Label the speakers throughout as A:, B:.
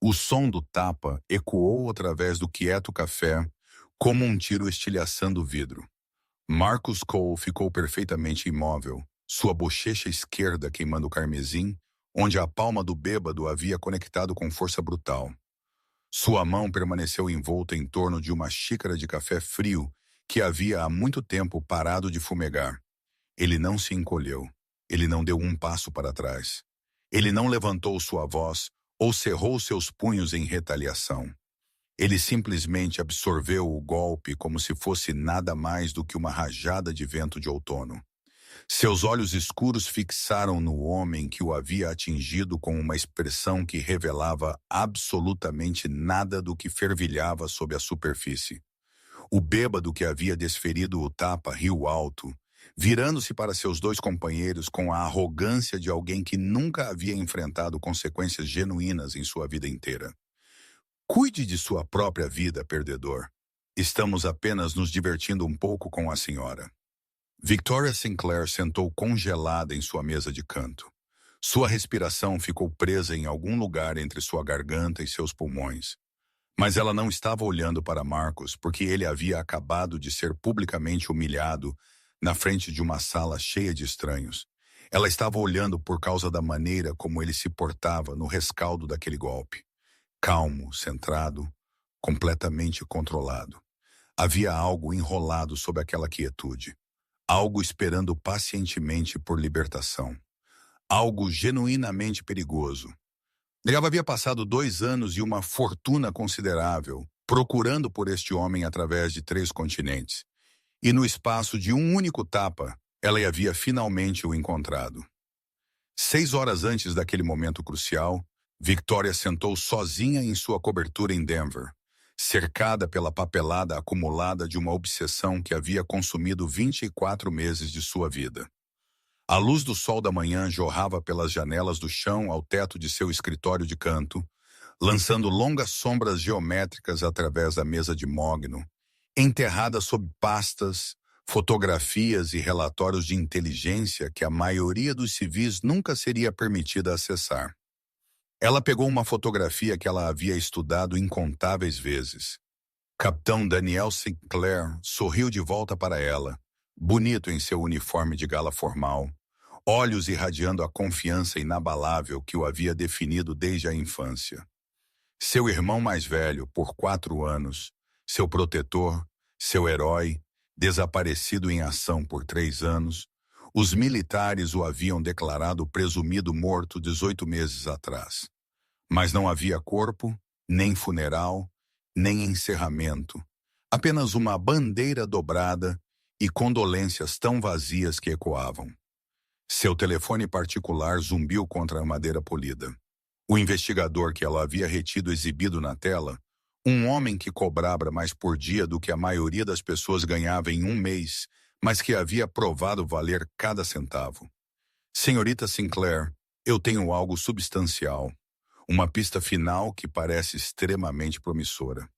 A: O som do tapa ecoou através do quieto café, como um tiro estilhaçando o vidro. Marcus Cole ficou perfeitamente imóvel, sua bochecha esquerda queimando carmesim, onde a palma do bêbado havia conectado com força brutal. Sua mão permaneceu envolta em torno de uma xícara de café frio que havia há muito tempo parado de fumegar. Ele não se encolheu. Ele não deu um passo para trás. Ele não levantou sua voz ou cerrou seus punhos em retaliação. Ele simplesmente absorveu o golpe como se fosse nada mais do que uma rajada de vento de outono. Seus olhos escuros fixaram no homem que o havia atingido com uma expressão que revelava absolutamente nada do que fervilhava sob a superfície. O bêbado que havia desferido o tapa riu alto, virando-se para seus dois companheiros com a arrogância de alguém que nunca havia enfrentado consequências genuínas em sua vida inteira. Cuide de sua própria vida, perdedor. Estamos apenas nos divertindo um pouco com a senhora. Victoria Sinclair sentou congelada em sua mesa de canto. Sua respiração ficou presa em algum lugar entre sua garganta e seus pulmões. Mas ela não estava olhando para Marcos porque ele havia acabado de ser publicamente humilhado na frente de uma sala cheia de estranhos. Ela estava olhando por causa da maneira como ele se portava no rescaldo daquele golpe. Calmo, centrado, completamente controlado. Havia algo enrolado sob aquela quietude. Algo esperando pacientemente por libertação. Algo genuinamente perigoso. Ele havia passado 2 anos e uma fortuna considerável, procurando por este homem através de 3 continentes. E no espaço de um único tapa, ela havia finalmente o encontrado. 6 horas antes daquele momento crucial, Victoria sentou sozinha em sua cobertura em Denver, cercada pela papelada acumulada de uma obsessão que havia consumido 24 meses de sua vida. A luz do sol da manhã jorrava pelas janelas do chão ao teto de seu escritório de canto, lançando longas sombras geométricas através da mesa de mogno, enterrada sob pastas, fotografias e relatórios de inteligência que a maioria dos civis nunca seria permitida acessar. Ela pegou uma fotografia que ela havia estudado incontáveis vezes. Capitão Daniel Sinclair sorriu de volta para ela, bonito em seu uniforme de gala formal, olhos irradiando a confiança inabalável que o havia definido desde a infância. Seu irmão mais velho, por 4 anos, seu protetor, seu herói, desaparecido em ação por 3 anos, os militares o haviam declarado presumido morto 18 meses atrás. Mas não havia corpo, nem funeral, nem encerramento. Apenas uma bandeira dobrada e condolências tão vazias que ecoavam. Seu telefone particular zumbiu contra a madeira polida. O investigador que ela havia retido exibido na tela, um homem que cobrava mais por dia do que a maioria das pessoas ganhava em um mês, mas que havia provado valer cada centavo. Senhorita Sinclair, eu tenho algo substancial. Uma pista final que parece extremamente promissora.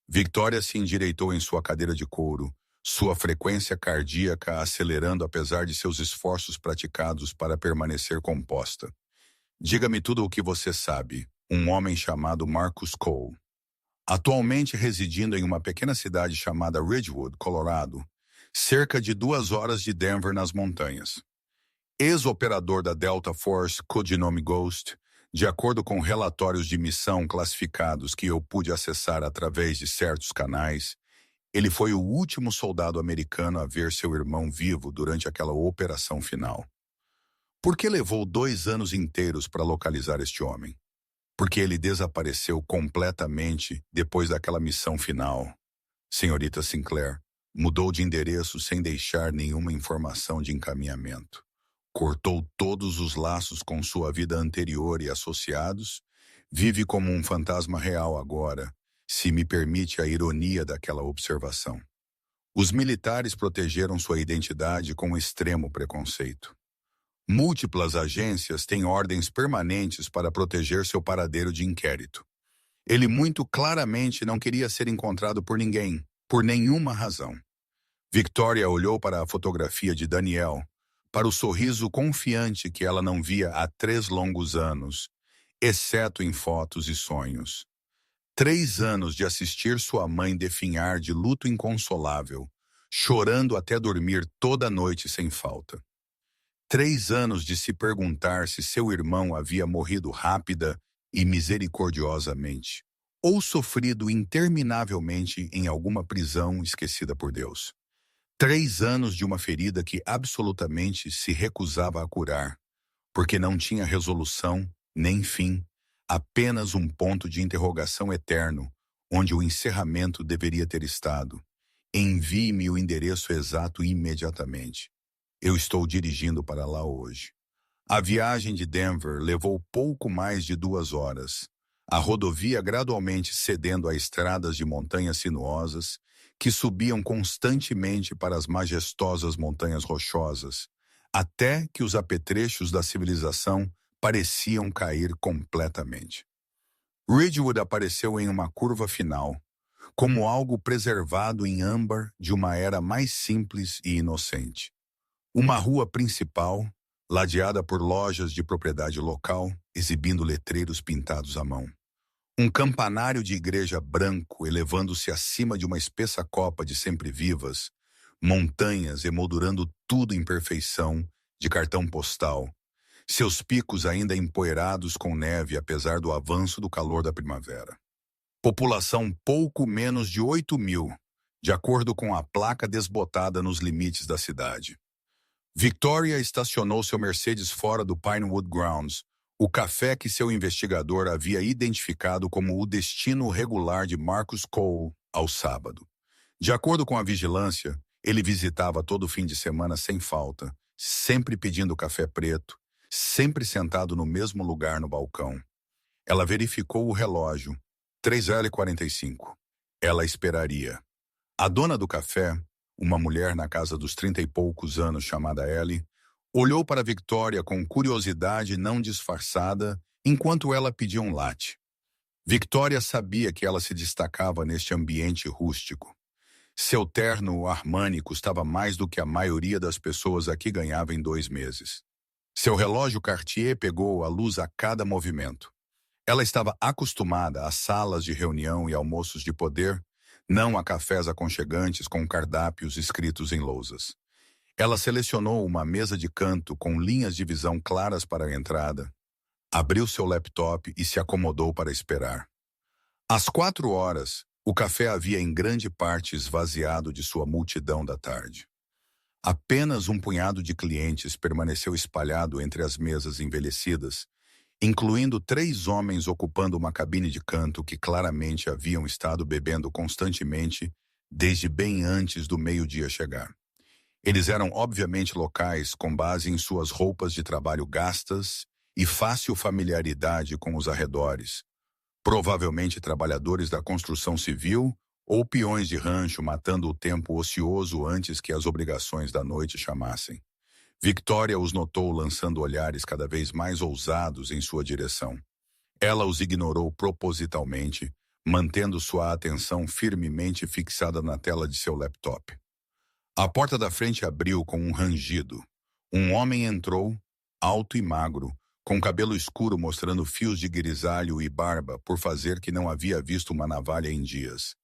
A: Victoria se endireitou em sua cadeira de couro, sua frequência cardíaca acelerando apesar de seus esforços praticados para permanecer composta. Diga-me tudo o que você sabe. Um homem chamado Marcus Cole. Atualmente residindo em uma pequena cidade chamada Ridgewood, Colorado, cerca de 2 horas de Denver nas montanhas. Ex-operador da Delta Force codinome Ghost, de acordo com relatórios de missão classificados que eu pude acessar através de certos canais, ele foi o último soldado americano a ver seu irmão vivo durante aquela operação final. Por que levou 2 anos inteiros para localizar este homem? Porque ele desapareceu completamente depois daquela missão final. Senhorita Sinclair mudou de endereço sem deixar nenhuma informação de encaminhamento. Cortou todos os laços com sua vida anterior e associados, vive como um fantasma real agora, se me permite a ironia daquela observação. Os militares protegeram sua identidade com extremo preconceito. Múltiplas agências têm ordens permanentes para proteger seu paradeiro de inquérito. Ele muito claramente não queria ser encontrado por ninguém, por nenhuma razão. Victoria olhou para a fotografia de Daniel, para o sorriso confiante que ela não via há 3 longos anos, exceto em fotos e sonhos. 3 anos de assistir sua mãe definhar de luto inconsolável, chorando até dormir toda noite sem falta. 3 anos de se perguntar se seu irmão havia morrido rápida e misericordiosamente, ou sofrido interminavelmente em alguma prisão esquecida por Deus. 3 anos de uma ferida que absolutamente se recusava a curar, porque não tinha resolução, nem fim, apenas um ponto de interrogação eterno, onde o encerramento deveria ter estado. Envie-me o endereço exato imediatamente. Eu estou dirigindo para lá hoje. A viagem de Denver levou pouco mais de 2 horas. A rodovia gradualmente cedendo a estradas de montanhas sinuosas que subiam constantemente para as majestosas montanhas rochosas, até que os apetrechos da civilização pareciam cair completamente. Ridgewood apareceu em uma curva final, como algo preservado em âmbar de uma era mais simples e inocente. Uma rua principal, ladeada por lojas de propriedade local, exibindo letreiros pintados à mão. Um campanário de igreja branco elevando-se acima de uma espessa copa de sempre-vivas, montanhas emoldurando tudo em perfeição, de cartão postal, seus picos ainda empoeirados com neve apesar do avanço do calor da primavera. População pouco menos de 8.000, de acordo com a placa desbotada nos limites da cidade. Victoria estacionou seu Mercedes fora do Pinewood Grounds, o café que seu investigador havia identificado como o destino regular de Marcus Cole ao sábado. De acordo com a vigilância, ele visitava todo fim de semana sem falta, sempre pedindo café preto, sempre sentado no mesmo lugar no balcão. Ela verificou o relógio, 3h45. Ela esperaria. A dona do café, uma mulher na casa dos 30 e poucos anos chamada Ellie, olhou para Victoria com curiosidade não disfarçada enquanto ela pedia um latte. Victoria sabia que ela se destacava neste ambiente rústico. Seu terno Armani custava mais do que a maioria das pessoas aqui ganhava em 2 meses. Seu relógio Cartier pegou a luz a cada movimento. Ela estava acostumada a salas de reunião e almoços de poder, não a cafés aconchegantes com cardápios escritos em lousas. Ela selecionou uma mesa de canto com linhas de visão claras para a entrada, abriu seu laptop e se acomodou para esperar. Às 4 horas, o café havia em grande parte esvaziado de sua multidão da tarde. Apenas um punhado de clientes permaneceu espalhado entre as mesas envelhecidas, incluindo 3 homens ocupando uma cabine de canto que claramente haviam estado bebendo constantemente desde bem antes do meio-dia chegar. Eles eram obviamente locais com base em suas roupas de trabalho gastas e fácil familiaridade com os arredores, provavelmente trabalhadores da construção civil ou peões de rancho matando o tempo ocioso antes que as obrigações da noite chamassem. Victoria os notou lançando olhares cada vez mais ousados em sua direção. Ela os ignorou propositalmente, mantendo sua atenção firmemente fixada na tela de seu laptop. A porta da frente abriu com um rangido. Um homem entrou, alto e magro, com cabelo escuro mostrando fios de grisalho e barba por fazer que não havia visto uma navalha em dias.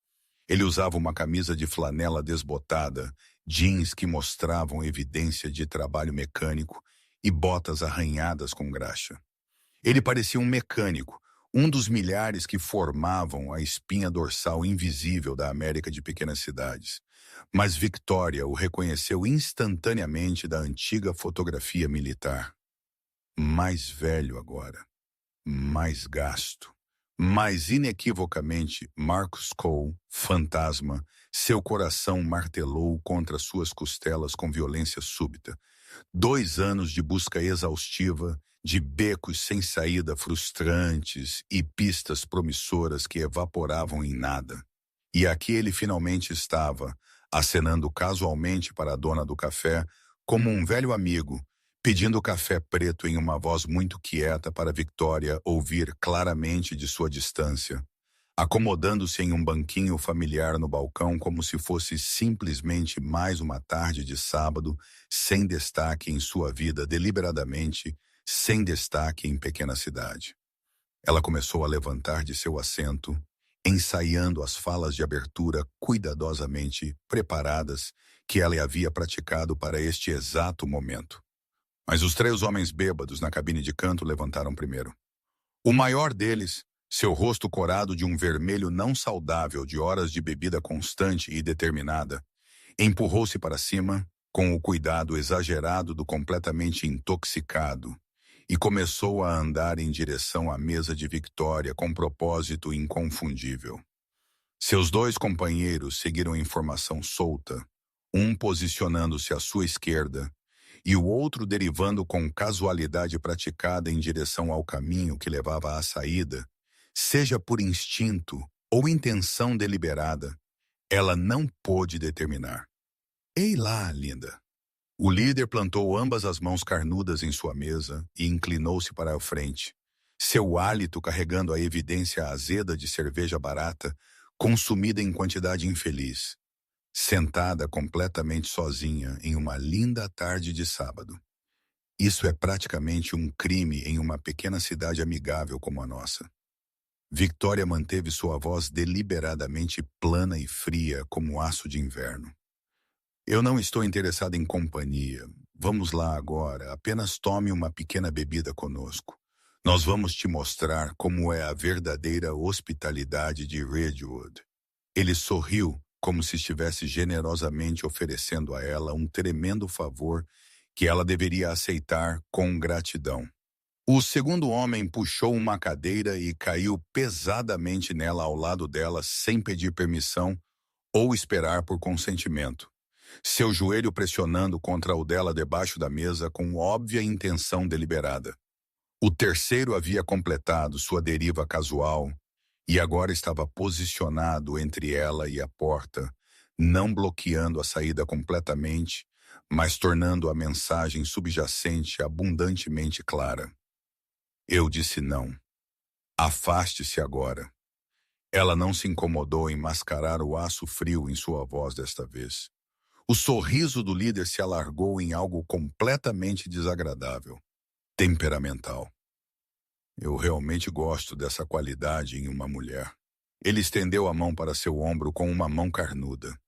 A: Ele usava uma camisa de flanela desbotada, jeans que mostravam evidência de trabalho mecânico e botas arranhadas com graxa. Ele parecia um mecânico, um dos milhares que formavam a espinha dorsal invisível da América de pequenas cidades. Mas Victoria o reconheceu instantaneamente da antiga fotografia militar. Mais velho agora, mais gasto, mas inequivocamente Marcus Cole, fantasma, seu coração martelou contra suas costelas com violência súbita. 2 anos de busca exaustiva, de becos sem saída frustrantes e pistas promissoras que evaporavam em nada. E aqui ele finalmente estava, acenando casualmente para a dona do café, como um velho amigo, pedindo café preto em uma voz muito quieta para Victoria ouvir claramente de sua distância, acomodando-se em um banquinho familiar no balcão como se fosse simplesmente mais uma tarde de sábado, sem destaque em sua vida deliberadamente, sem destaque em pequena cidade. Ela começou a levantar de seu assento, ensaiando as falas de abertura cuidadosamente preparadas que ela havia praticado para este exato momento. Mas os 3 homens bêbados na cabine de canto levantaram primeiro. O maior deles, seu rosto corado de um vermelho não saudável de horas de bebida constante e determinada, empurrou-se para cima, com o cuidado exagerado do completamente intoxicado, e começou a andar em direção à mesa de Victoria com propósito inconfundível. Seus 2 companheiros seguiram em formação solta, um posicionando-se à sua esquerda e o outro derivando com casualidade praticada em direção ao caminho que levava à saída, seja por instinto ou intenção deliberada, ela não pôde determinar. Ei lá, linda! O líder plantou ambas as mãos carnudas em sua mesa e inclinou-se para a frente, seu hálito carregando a evidência azeda de cerveja barata, consumida em quantidade infeliz, sentada completamente sozinha em uma linda tarde de sábado. Isso é praticamente um crime em uma pequena cidade amigável como a nossa. Victoria manteve sua voz deliberadamente plana e fria como aço de inverno. Eu não estou interessada em companhia. Vamos lá agora, apenas tome uma pequena bebida conosco. Nós vamos te mostrar como é a verdadeira hospitalidade de Ridgewood. Ele sorriu, como se estivesse generosamente oferecendo a ela um tremendo favor que ela deveria aceitar com gratidão. O 2º homem puxou uma cadeira e caiu pesadamente nela ao lado dela sem pedir permissão ou esperar por consentimento, seu joelho pressionando contra o dela debaixo da mesa com óbvia intenção deliberada. O 3º havia completado sua deriva casual e agora estava posicionado entre ela e a porta, não bloqueando a saída completamente, mas tornando a mensagem subjacente abundantemente clara. Eu disse não. Afaste-se agora. Ela não se incomodou em mascarar o aço frio em sua voz desta vez. O sorriso do líder se alargou em algo completamente desagradável, temperamental. Eu realmente gosto dessa qualidade em uma mulher. Ele estendeu a mão para seu ombro com uma mão carnuda.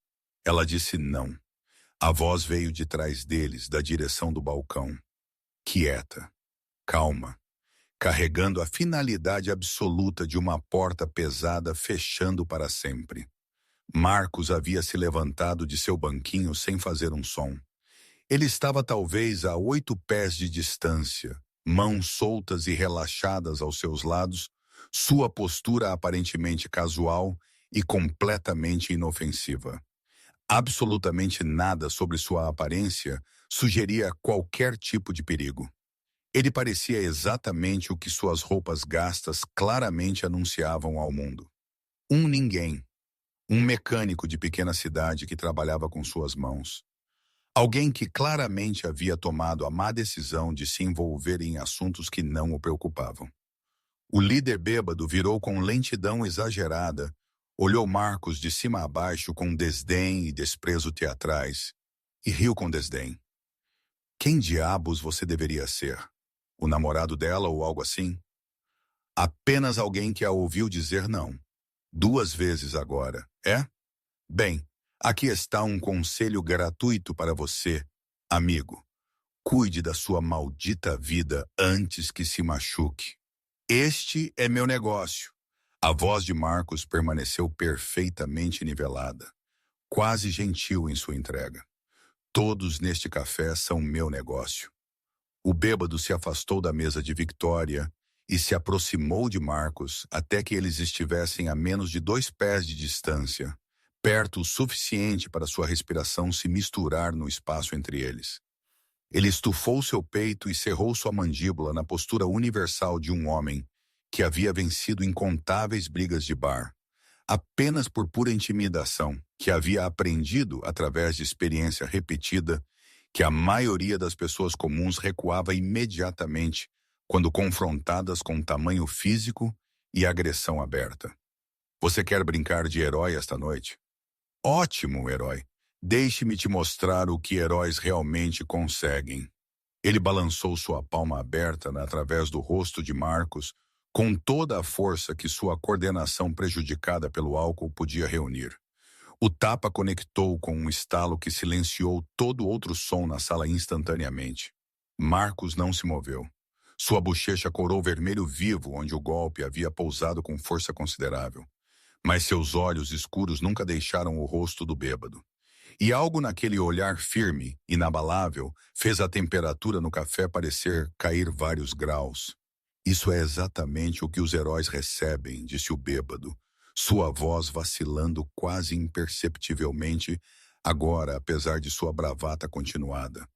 A: Ela disse não. A voz veio de trás deles, da direção do balcão. Quieta, calma, carregando a finalidade absoluta de uma porta pesada fechando para sempre. Marcos havia se levantado de seu banquinho sem fazer um som. Ele estava talvez a 8 pés de distância, mãos soltas e relaxadas aos seus lados, sua postura aparentemente casual e completamente inofensiva. Absolutamente nada sobre sua aparência sugeria qualquer tipo de perigo. Ele parecia exatamente o que suas roupas gastas claramente anunciavam ao mundo. Um ninguém. Um mecânico de pequena cidade que trabalhava com suas mãos. Alguém que claramente havia tomado a má decisão de se envolver em assuntos que não o preocupavam. O líder bêbado virou com lentidão exagerada, olhou Marcos de cima a baixo com desdém e desprezo teatrais, e riu com desdém. Quem diabos você deveria ser? O namorado dela ou algo assim? Apenas alguém que a ouviu dizer não. 2 vezes agora, é? Bem, aqui está um conselho gratuito para você, amigo. Cuide da sua maldita vida antes que se machuque. Este é meu negócio. A voz de Marcos permaneceu perfeitamente nivelada, quase gentil em sua entrega. Todos neste café são meu negócio. O bêbado se afastou da mesa de Victoria e se aproximou de Marcos até que eles estivessem a menos de 2 pés de distância, perto o suficiente para sua respiração se misturar no espaço entre eles. Ele estufou seu peito e cerrou sua mandíbula na postura universal de um homem que havia vencido incontáveis brigas de bar, apenas por pura intimidação, que havia aprendido, através de experiência repetida, que a maioria das pessoas comuns recuava imediatamente quando confrontadas com tamanho físico e agressão aberta. Você quer brincar de herói esta noite? Ótimo, herói. Deixe-me te mostrar o que heróis realmente conseguem. Ele balançou sua palma aberta através do rosto de Marcos, com toda a força que sua coordenação prejudicada pelo álcool podia reunir. O tapa conectou com um estalo que silenciou todo outro som na sala instantaneamente. Marcos não se moveu. Sua bochecha corou vermelho vivo onde o golpe havia pousado com força considerável. Mas seus olhos escuros nunca deixaram o rosto do bêbado. E algo naquele olhar firme, inabalável, fez a temperatura no café parecer cair vários graus. Isso é exatamente o que os heróis recebem, disse o bêbado, sua voz vacilando quase imperceptivelmente, agora apesar de sua bravata continuada.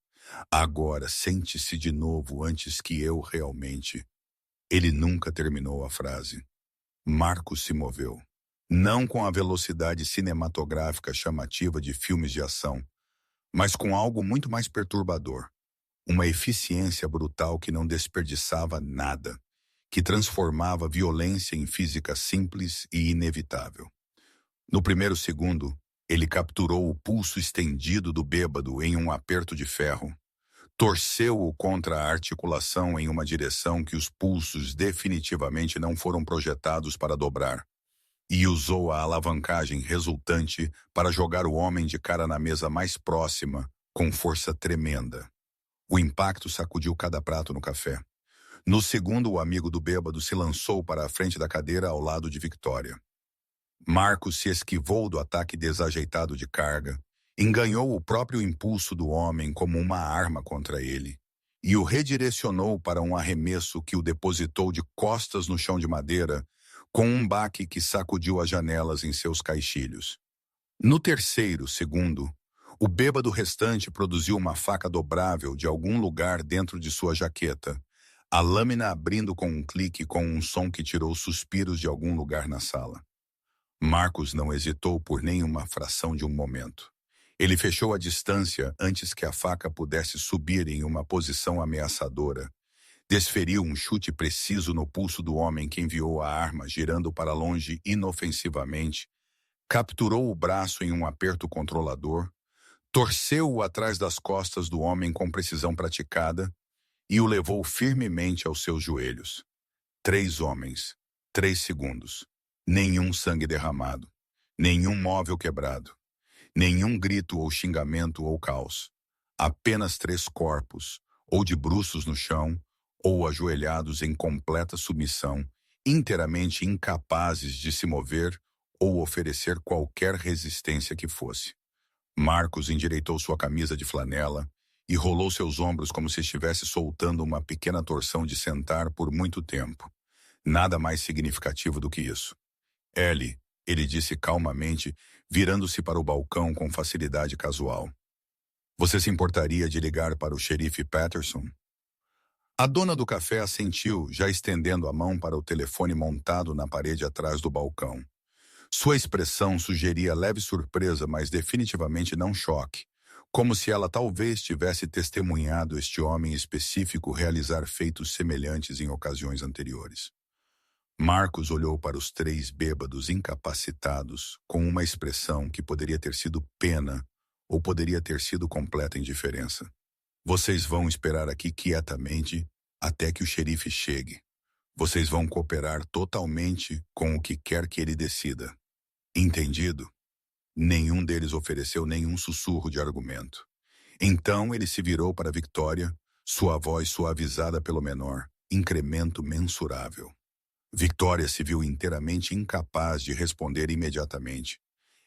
A: Agora, sente-se de novo antes que eu realmente... Ele nunca terminou a frase. Marcos se moveu. Não com a velocidade cinematográfica chamativa de filmes de ação, mas com algo muito mais perturbador. Uma eficiência brutal que não desperdiçava nada, que transformava violência em física simples e inevitável. No primeiro segundo, ele capturou o pulso estendido do bêbado em um aperto de ferro. Torceu-o contra a articulação em uma direção que os pulsos definitivamente não foram projetados para dobrar, e usou a alavancagem resultante para jogar o homem de cara na mesa mais próxima, com força tremenda. O impacto sacudiu cada prato no café. No segundo, o amigo do bêbado se lançou para a frente da cadeira ao lado de Victoria. Marcos se esquivou do ataque desajeitado de carga, enganhou o próprio impulso do homem como uma arma contra ele e o redirecionou para um arremesso que o depositou de costas no chão de madeira, com um baque que sacudiu as janelas em seus caixilhos. No terceiro segundo, o bêbado restante produziu uma faca dobrável de algum lugar dentro de sua jaqueta, a lâmina abrindo com um clique com um som que tirou suspiros de algum lugar na sala. Marcos não hesitou por nenhuma fração de um momento. Ele fechou a distância antes que a faca pudesse subir em uma posição ameaçadora. Desferiu um chute preciso no pulso do homem que enviou a arma girando para longe inofensivamente, capturou o braço em um aperto controlador, torceu-o atrás das costas do homem com precisão praticada e o levou firmemente aos seus joelhos. 3 homens, 3 segundos. Nenhum sangue derramado, nenhum móvel quebrado, nenhum grito ou xingamento ou caos. Apenas 3 corpos, ou de bruços no chão, ou ajoelhados em completa submissão, inteiramente incapazes de se mover ou oferecer qualquer resistência que fosse. Marcos endireitou sua camisa de flanela e rolou seus ombros como se estivesse soltando uma pequena torção de sentar por muito tempo. Nada mais significativo do que isso. Ellie, ele disse calmamente, virando-se para o balcão com facilidade casual. Você se importaria de ligar para o xerife Patterson? A dona do café assentiu, já estendendo a mão para o telefone montado na parede atrás do balcão. Sua expressão sugeria leve surpresa, mas definitivamente não choque, como se ela talvez tivesse testemunhado este homem específico realizar feitos semelhantes em ocasiões anteriores. Marcos olhou para os 3 bêbados incapacitados com uma expressão que poderia ter sido pena ou poderia ter sido completa indiferença. Vocês vão esperar aqui quietamente até que o xerife chegue. Vocês vão cooperar totalmente com o que quer que ele decida. Entendido? Nenhum deles ofereceu nenhum sussurro de argumento. Então ele se virou para Victoria, sua voz suavizada pelo menor, incremento mensurável. Victoria se viu inteiramente incapaz de responder imediatamente.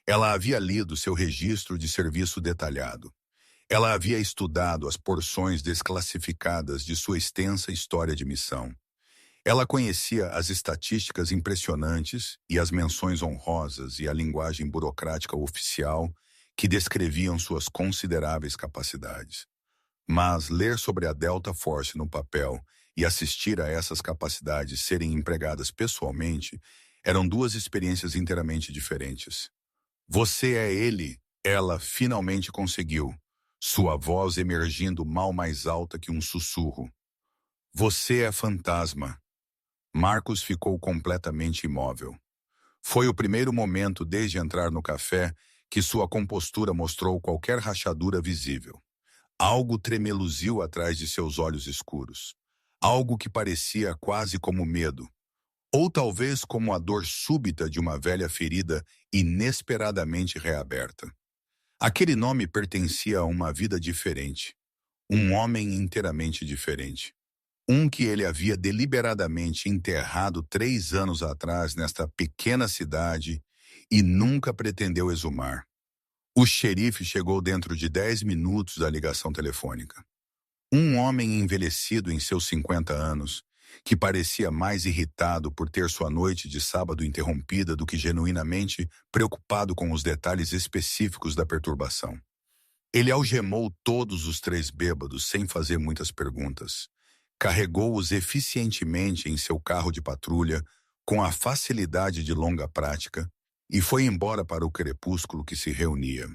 A: Ela havia lido seu registro de serviço detalhado. Ela havia estudado as porções desclassificadas de sua extensa história de missão. Ela conhecia as estatísticas impressionantes e as menções honrosas e a linguagem burocrática oficial que descreviam suas consideráveis capacidades. Mas ler sobre a Delta Force no papel e assistir a essas capacidades serem empregadas pessoalmente eram 2 experiências inteiramente diferentes. Você é ele, ela finalmente conseguiu, sua voz emergindo mal mais alta que um sussurro. Você é fantasma. Marcos ficou completamente imóvel. Foi o primeiro momento desde entrar no café que sua compostura mostrou qualquer rachadura visível. Algo tremeluziu atrás de seus olhos escuros. Algo que parecia quase como medo. Ou talvez como a dor súbita de uma velha ferida inesperadamente reaberta. Aquele nome pertencia a uma vida diferente, um homem inteiramente diferente. Um que ele havia deliberadamente enterrado 3 anos atrás nesta pequena cidade e nunca pretendeu exumar. O xerife chegou dentro de 10 minutos da ligação telefônica. Um homem envelhecido em seus 50 anos, que parecia mais irritado por ter sua noite de sábado interrompida do que genuinamente preocupado com os detalhes específicos da perturbação. Ele algemou todos os 3 bêbados sem fazer muitas perguntas. Carregou-os eficientemente em seu carro de patrulha, com a facilidade de longa prática, e foi embora para o crepúsculo que se reunia.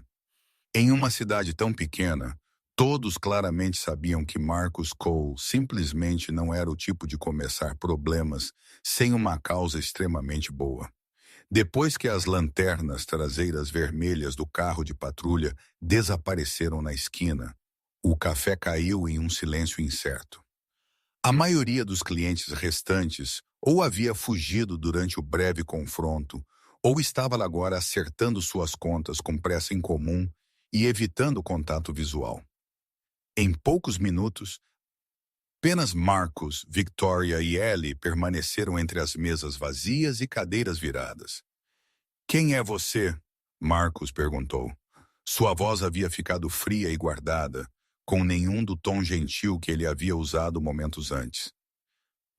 A: Em uma cidade tão pequena, todos claramente sabiam que Marcus Cole simplesmente não era o tipo de começar problemas sem uma causa extremamente boa. Depois que as lanternas traseiras vermelhas do carro de patrulha desapareceram na esquina, o café caiu em um silêncio incerto. A maioria dos clientes restantes ou havia fugido durante o breve confronto, ou estava agora acertando suas contas com pressa incomum e evitando contato visual. Em poucos minutos, apenas Marcus, Victoria e Ellie permaneceram entre as mesas vazias e cadeiras viradas. "Quem é você?" Marcus perguntou. Sua voz havia ficado fria e guardada, com nenhum do tom gentil que ele havia usado momentos antes.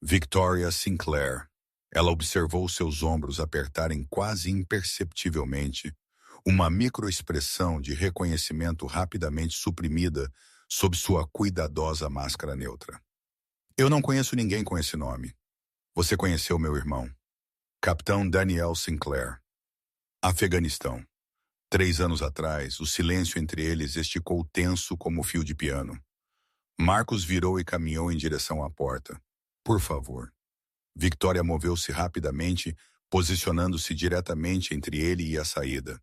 A: Victoria Sinclair. Ela observou seus ombros apertarem quase imperceptivelmente, uma microexpressão de reconhecimento rapidamente suprimida sob sua cuidadosa máscara neutra. "Eu não conheço ninguém com esse nome. Você conheceu meu irmão, Capitão Daniel Sinclair. Afeganistão. 3 anos atrás, o silêncio entre eles esticou tenso como fio de piano. Marcus virou e caminhou em direção à porta. "Por favor." Victoria moveu-se rapidamente, posicionando-se diretamente entre ele e a saída.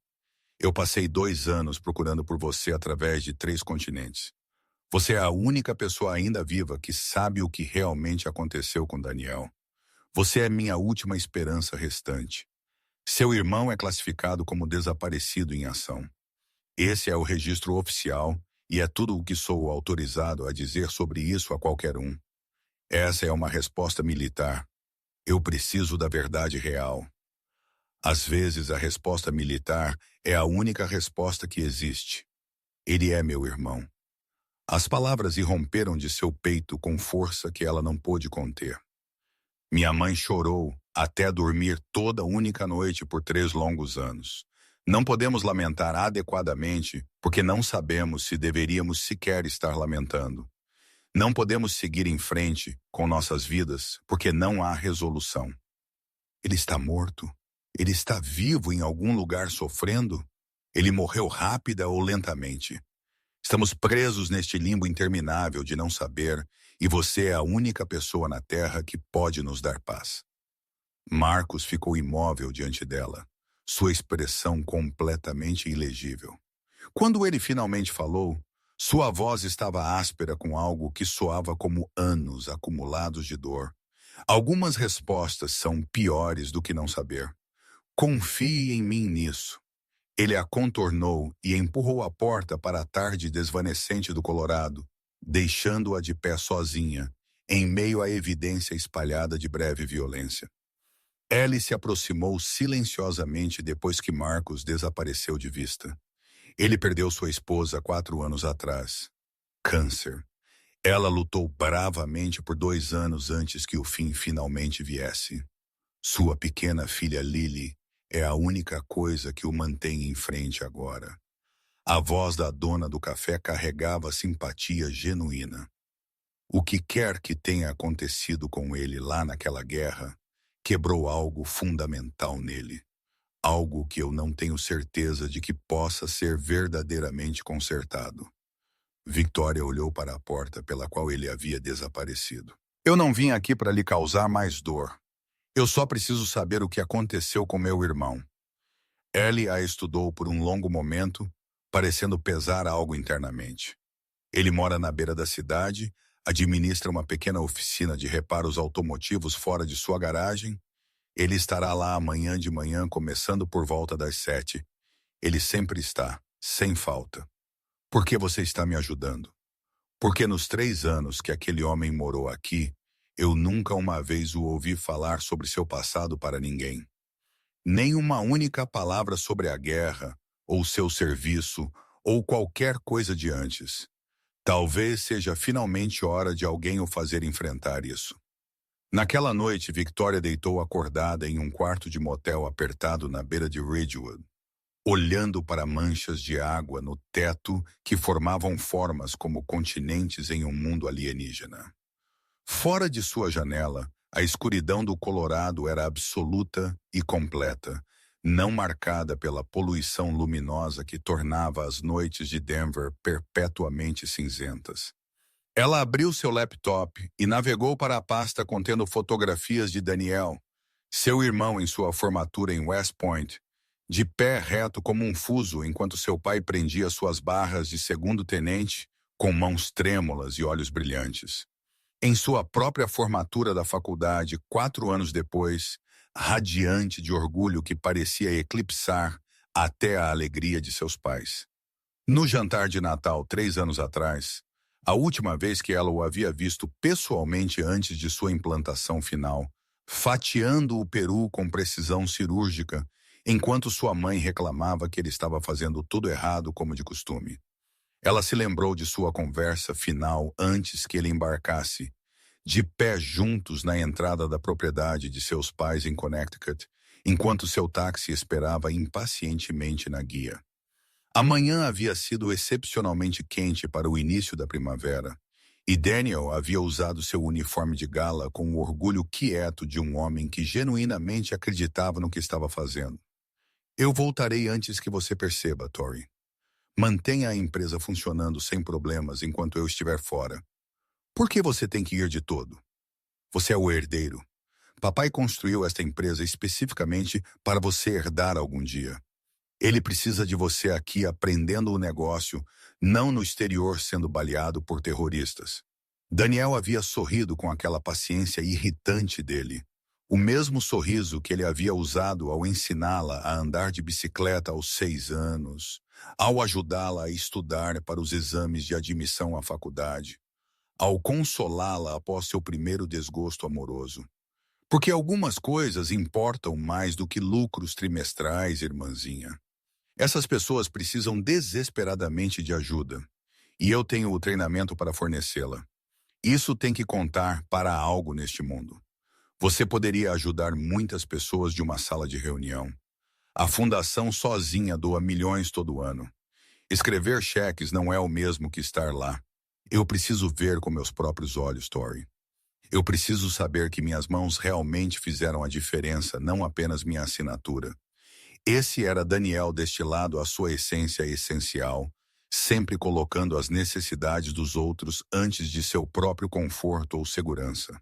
A: "Eu passei 2 anos procurando por você através de 3 continentes. Você é a única pessoa ainda viva que sabe o que realmente aconteceu com Daniel. Você é minha última esperança restante. Seu irmão é classificado como desaparecido em ação. Esse é o registro oficial e é tudo o que sou autorizado a dizer sobre isso a qualquer um. Essa é uma resposta militar. Eu preciso da verdade real. Às vezes a resposta militar é a única resposta que existe. Ele é meu irmão." As palavras irromperam de seu peito com força que ela não pôde conter. "Minha mãe chorou até dormir toda única noite por 3 longos anos. Não podemos lamentar adequadamente porque não sabemos se deveríamos sequer estar lamentando. Não podemos seguir em frente com nossas vidas porque não há resolução. Ele está morto? Ele está vivo em algum lugar sofrendo? Ele morreu rápida ou lentamente? Estamos presos neste limbo interminável de não saber, e você é a única pessoa na Terra que pode nos dar paz." Marcus ficou imóvel diante dela, sua expressão completamente ilegível. Quando ele finalmente falou, sua voz estava áspera com algo que soava como anos acumulados de dor. "Algumas respostas são piores do que não saber. Confie em mim nisso." Ele a contornou e empurrou a porta para a tarde desvanecente do Colorado, deixando-a de pé sozinha, em meio à evidência espalhada de breve violência. Ellie se aproximou silenciosamente depois que Marcus desapareceu de vista. Ele perdeu sua esposa 4 anos atrás. Câncer. Ela lutou bravamente por 2 anos antes que o fim finalmente viesse. Sua pequena filha Lily é a única coisa que o mantém em frente agora. A voz da dona do café carregava simpatia genuína. O que quer que tenha acontecido com ele lá naquela guerra, quebrou algo fundamental nele. Algo que eu não tenho certeza de que possa ser verdadeiramente consertado. Victoria olhou para a porta pela qual ele havia desaparecido. "Eu não vim aqui para lhe causar mais dor. Eu só preciso saber o que aconteceu com meu irmão." Ellie a estudou por um longo momento, parecendo pesar algo internamente. "Ele mora na beira da cidade, administra uma pequena oficina de reparos automotivos fora de sua garagem Ele estará lá amanhã de manhã, começando por volta das 7. Ele sempre está, sem falta. Por que você está me ajudando? Porque nos 3 anos que aquele homem morou aqui, eu nunca uma vez o ouvi falar sobre seu passado para ninguém. Nem uma única palavra sobre a guerra, ou seu serviço, ou qualquer coisa de antes. Talvez seja finalmente hora de alguém o fazer enfrentar isso. Naquela noite, Victoria deitou acordada em um quarto de motel apertado na beira de Ridgewood, olhando para manchas de água no teto que formavam formas como continentes em um mundo alienígena. Fora de sua janela, a escuridão do Colorado era absoluta e completa, não marcada pela poluição luminosa que tornava as noites de Denver perpetuamente cinzentas. Ela abriu seu laptop e navegou para a pasta contendo fotografias de Daniel, seu irmão em sua formatura em West Point, de pé reto como um fuso enquanto seu pai prendia suas barras de segundo-tenente com mãos trêmulas e olhos brilhantes. Em sua própria formatura da faculdade, 4 anos depois, radiante de orgulho que parecia eclipsar até a alegria de seus pais. No jantar de Natal, 3 anos atrás, a última vez que ela o havia visto pessoalmente antes de sua implantação final, fatiando o peru com precisão cirúrgica, enquanto sua mãe reclamava que ele estava fazendo tudo errado como de costume. Ela se lembrou de sua conversa final antes que ele embarcasse, de pé juntos na entrada da propriedade de seus pais em Connecticut, enquanto seu táxi esperava impacientemente na guia. A manhã havia sido excepcionalmente quente para o início da primavera, e Daniel havia usado seu uniforme de gala com o orgulho quieto de um homem que genuinamente acreditava no que estava fazendo. Eu voltarei antes que você perceba, Tori. Mantenha a empresa funcionando sem problemas enquanto eu estiver fora. Por que você tem que ir de todo? Você é o herdeiro. Papai construiu esta empresa especificamente para você herdar algum dia. Ele precisa de você aqui aprendendo o negócio, não no exterior sendo baleado por terroristas. Daniel havia sorrido com aquela paciência irritante dele. O mesmo sorriso que ele havia usado ao ensiná-la a andar de bicicleta aos 6 anos, ao ajudá-la a estudar para os exames de admissão à faculdade, ao consolá-la após seu primeiro desgosto amoroso. Porque algumas coisas importam mais do que lucros trimestrais, irmãzinha. Essas pessoas precisam desesperadamente de ajuda, e eu tenho o treinamento para fornecê-la. Isso tem que contar para algo neste mundo. Você poderia ajudar muitas pessoas de uma sala de reunião. A fundação sozinha doa milhões todo ano. Escrever cheques não é o mesmo que estar lá. Eu preciso ver com meus próprios olhos, Tori. Eu preciso saber que minhas mãos realmente fizeram a diferença, não apenas minha assinatura. Esse era Daniel destilado à sua essência essencial, sempre colocando as necessidades dos outros antes de seu próprio conforto ou segurança.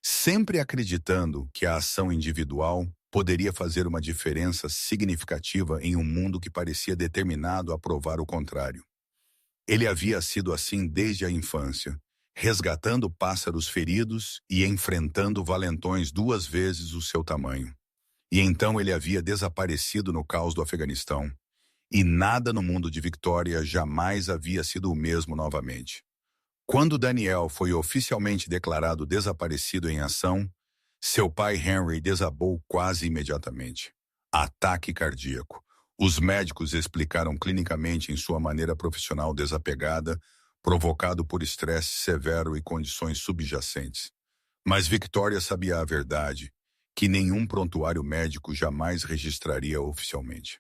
A: Sempre acreditando que a ação individual poderia fazer uma diferença significativa em um mundo que parecia determinado a provar o contrário. Ele havia sido assim desde a infância, resgatando pássaros feridos e enfrentando valentões 2 vezes o seu tamanho. E então ele havia desaparecido no caos do Afeganistão, e nada no mundo de Victoria jamais havia sido o mesmo novamente. Quando Daniel foi oficialmente declarado desaparecido em ação, seu pai Henry desabou quase imediatamente. Ataque cardíaco. Os médicos explicaram clinicamente em sua maneira profissional desapegada, provocado por estresse severo e condições subjacentes. Mas Victoria sabia a verdade, que nenhum prontuário médico jamais registraria oficialmente.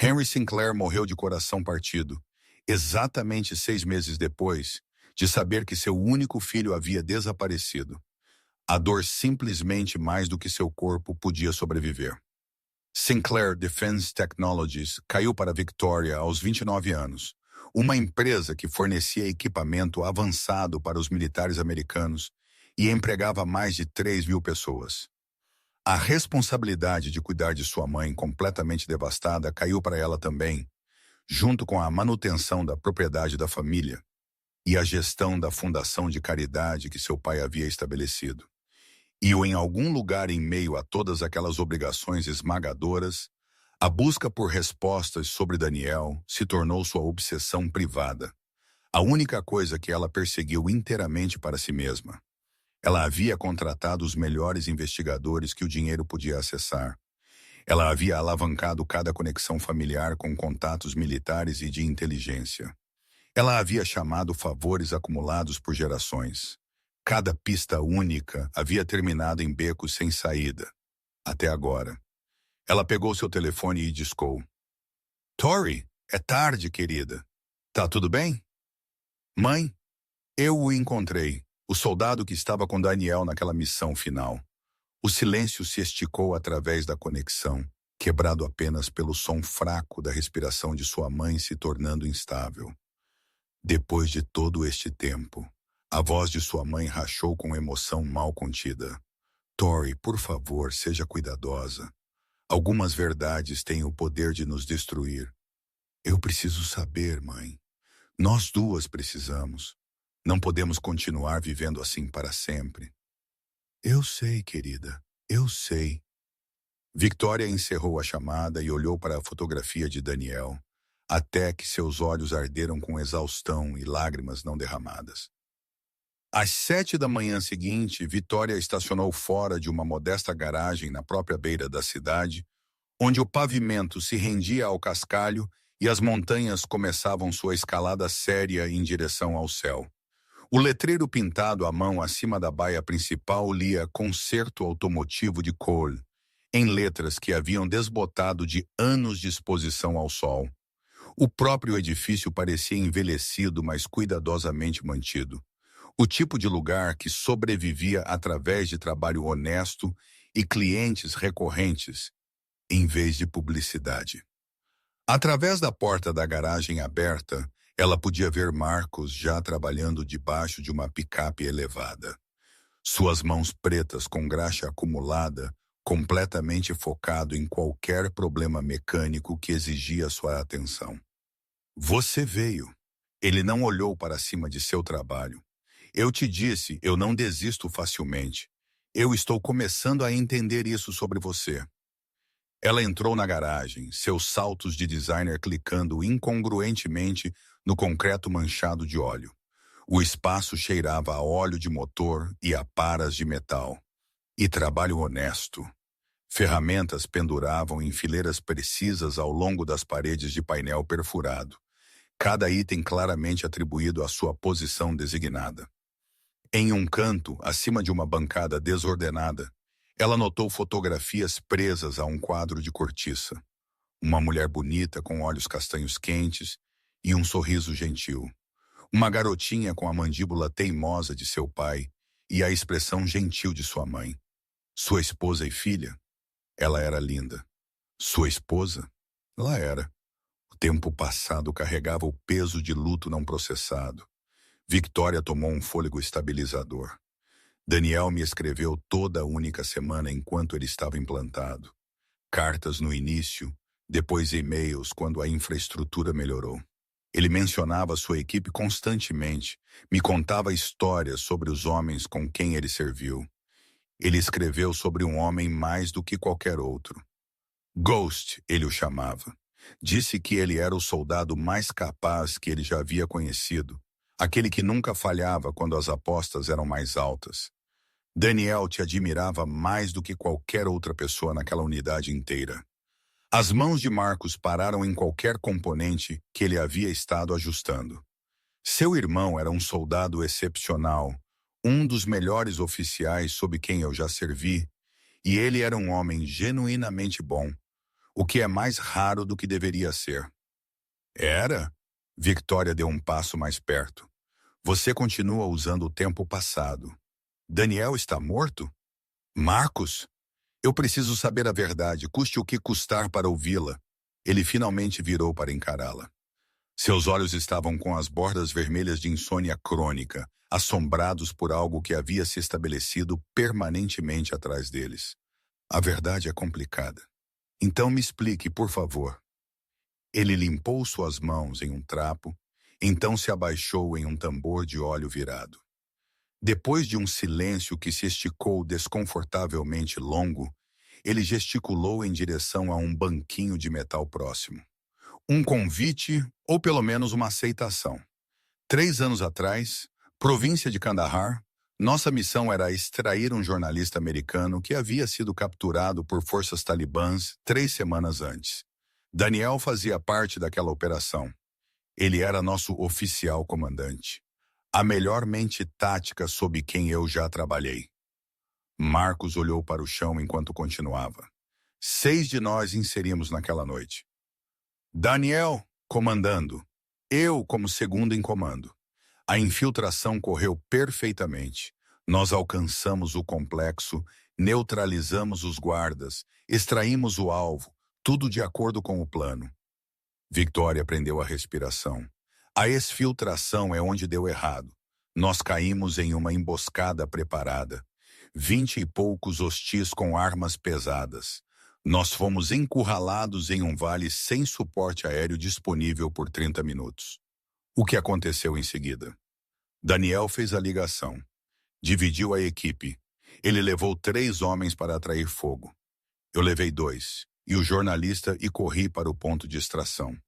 A: Henry Sinclair morreu de coração partido, exatamente 6 meses depois de saber que seu único filho havia desaparecido. A dor simplesmente mais do que seu corpo podia sobreviver. Sinclair Defense Technologies caiu para Victoria aos 29 anos, uma empresa que fornecia equipamento avançado para os militares americanos e empregava mais de 3.000 pessoas. A responsabilidade de cuidar de sua mãe completamente devastada caiu para ela também, junto com a manutenção da propriedade da família e a gestão da fundação de caridade que seu pai havia estabelecido. Em algum lugar em meio a todas aquelas obrigações esmagadoras, a busca por respostas sobre Daniel se tornou sua obsessão privada. A única coisa que ela perseguiu inteiramente para si mesma. Ela havia contratado os melhores investigadores que o dinheiro podia acessar. Ela havia alavancado cada conexão familiar com contatos militares e de inteligência. Ela havia chamado favores acumulados por gerações. Cada pista única havia terminado em becos sem saída. Até agora. Ela pegou seu telefone e discou. Tori, é tarde, querida. Tá tudo bem? Mãe, eu o encontrei. O soldado que estava com Daniel naquela missão final. O silêncio se esticou através da conexão, quebrado apenas pelo som fraco da respiração de sua mãe se tornando instável. Depois de todo este tempo, a voz de sua mãe rachou com emoção mal contida. Tori, por favor, seja cuidadosa. Algumas verdades têm o poder de nos destruir. Eu preciso saber, mãe. Nós duas precisamos. Não podemos continuar vivendo assim para sempre. Eu sei, querida. Eu sei. Victoria encerrou a chamada e olhou para a fotografia de Daniel, até que seus olhos arderam com exaustão e lágrimas não derramadas. Às 7 da manhã seguinte, Victoria estacionou fora de uma modesta garagem na própria beira da cidade, onde o pavimento se rendia ao cascalho e as montanhas começavam sua escalada séria em direção ao céu. O letreiro pintado à mão acima da baia principal lia Concerto Automotivo de Cole, em letras que haviam desbotado de anos de exposição ao sol. O próprio edifício parecia envelhecido, mas cuidadosamente mantido. O tipo de lugar que sobrevivia através de trabalho honesto e clientes recorrentes, em vez de publicidade. Através da porta da garagem aberta, ela podia ver Marcos já trabalhando debaixo de uma picape elevada. Suas mãos pretas com graxa acumulada, completamente focado em qualquer problema mecânico que exigia sua atenção. Você veio. Ele não olhou para cima de seu trabalho. Eu te disse, eu não desisto facilmente. Eu estou começando a entender isso sobre você. Ela entrou na garagem, seus saltos de designer clicando incongruentemente no concreto manchado de óleo. O espaço cheirava a óleo de motor e a paras de metal. E trabalho honesto. Ferramentas penduravam em fileiras precisas ao longo das paredes de painel perfurado. Cada item claramente atribuído à sua posição designada. Em um canto, acima de uma bancada desordenada, ela notou fotografias presas a um quadro de cortiça. Uma mulher bonita com olhos castanhos quentes e um sorriso gentil. Uma garotinha com a mandíbula teimosa de seu pai e a expressão gentil de sua mãe. Sua esposa e filha? Ela era linda. Sua esposa? Ela era. O tempo passado carregava o peso de luto não processado. Victoria tomou um fôlego estabilizador. Daniel me escreveu toda a única semana enquanto ele estava implantado. Cartas no início, depois e-mails quando a infraestrutura melhorou. Ele mencionava sua equipe constantemente, me contava histórias sobre os homens com quem ele serviu. Ele escreveu sobre um homem mais do que qualquer outro. Ghost, ele o chamava. Disse que ele era o soldado mais capaz que ele já havia conhecido, aquele que nunca falhava quando as apostas eram mais altas. Daniel te admirava mais do que qualquer outra pessoa naquela unidade inteira. As mãos de Marcos pararam em qualquer componente que ele havia estado ajustando. Seu irmão era um soldado excepcional, um dos melhores oficiais sob quem eu já servi, e ele era um homem genuinamente bom, o que é mais raro do que deveria ser. Era? Victoria deu um passo mais perto. Você continua usando o tempo passado. Daniel está morto? Marcos? Eu preciso saber a verdade, custe o que custar para ouvi-la. Ele finalmente virou para encará-la. Seus olhos estavam com as bordas vermelhas de insônia crônica, assombrados por algo que havia se estabelecido permanentemente atrás deles. A verdade é complicada. Então me explique, por favor. Ele limpou suas mãos em um trapo, então se abaixou em um tambor de óleo virado. Depois de um silêncio que se esticou desconfortavelmente longo, ele gesticulou em direção a um banquinho de metal próximo. Um convite, ou pelo menos uma aceitação. 3 anos atrás, província de Kandahar, nossa missão era extrair um jornalista americano que havia sido capturado por forças talibãs 3 semanas antes. Daniel fazia parte daquela operação. Ele era nosso oficial comandante. A melhor mente tática sob quem eu já trabalhei. Marcos olhou para o chão enquanto continuava. 6 de nós inserimos naquela noite. Daniel, comandando. Eu como segundo em comando. A infiltração correu perfeitamente. Nós alcançamos o complexo, neutralizamos os guardas, extraímos o alvo, tudo de acordo com o plano. Victoria prendeu a respiração. A exfiltração é onde deu errado. Nós caímos em uma emboscada preparada. 20 e poucos hostis com armas pesadas. Nós fomos encurralados em um vale sem suporte aéreo disponível por 30 minutos. O que aconteceu em seguida? Daniel fez a ligação. Dividiu a equipe. Ele levou 3 homens para atrair fogo. Eu levei 2, e o jornalista e corri para o ponto de extração.